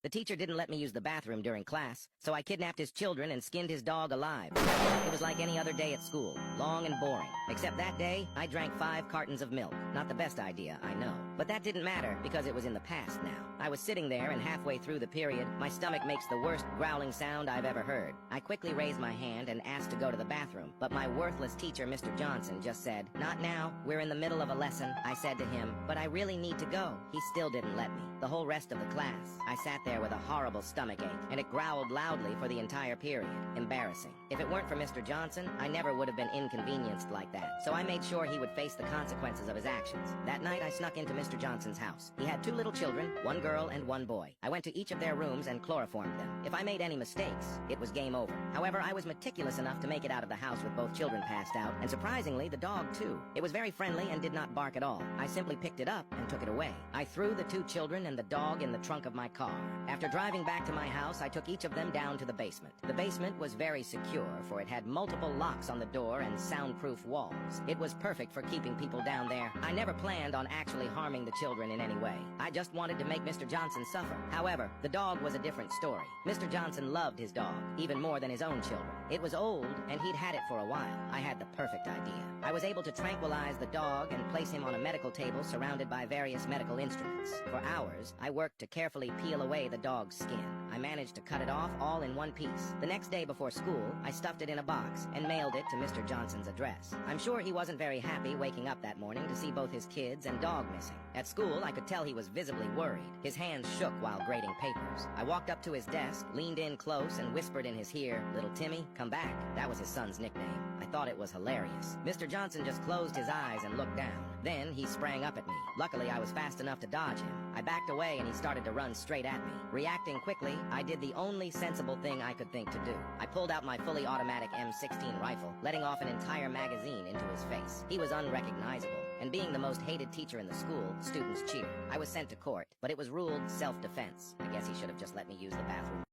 The teacher didn't let me use the bathroom during class, so I kidnapped his children and skinned his dog alive. It was like any other day at school, long and boring. Except that day, I drank 5 cartons of milk. Not the best idea, I know. But that didn't matter, because it was in the past now. I was sitting there, and halfway through the period, my stomach makes the worst growling sound I've ever heard. I quickly raised my hand and asked to go to the bathroom, but my worthless teacher, Mr. Johnson, just said, "Not now, we're in the middle of a lesson." I said to him, "But I really need to go." He still didn't let me. The whole rest of the class, I sat there with a horrible stomachache, and it growled loudly for the entire period. Embarrassing. If it weren't for Mr. Johnson, I never would have been inconvenienced like that, so I made sure he would face the consequences of his actions. That night, I snuck into Mr. Johnson's house. He had 2 little children, 1 girl and 1 boy. I went to each of their rooms and chloroformed them. If I made any mistakes, it was game over. However, I was meticulous enough to make it out of the house with both children passed out, and surprisingly, the dog too. It was very friendly and did not bark at all. I simply picked it up and took it away. I threw the 2 children and the dog in the trunk of my car. After driving back to my house, I took each of them down to the basement. The basement was very secure, for it had multiple locks on the door and soundproof walls. It was perfect for keeping people down there. I never planned on actually harming the children in any way. I just wanted to make Mr. Johnson suffer. However, the dog was a different story. Mr. Johnson loved his dog, even more than his own children. It was old, and he'd had it for a while. I had the perfect idea. I was able to tranquilize the dog and place him on a medical table surrounded by various medical instruments. For hours, I worked to carefully peel away the dog's skin. I managed to cut it off all in one piece. The next day before school, I stuffed it in a box and mailed it to Mr. Johnson's address. I'm sure he wasn't very happy waking up that morning to see both his kids and dog missing. At school, I could tell he was visibly worried. His hands shook while grading papers. I walked up to his desk, leaned in close, and whispered in his ear, "Little Timmy, come back." That was his son's nickname. I thought it was hilarious. Mr. Johnson just closed his eyes and looked down. Then he sprang up at me. Luckily, I was fast enough to dodge him. I backed away and he started to run straight at me. Reacting quickly, I did the only sensible thing I could think to do. I pulled out my fully automatic M16 rifle, letting off an entire magazine into his face. He was unrecognizable, and being the most hated teacher in the school, students cheered. I was sent to court, but it was ruled self-defense. I guess he should have just let me use the bathroom.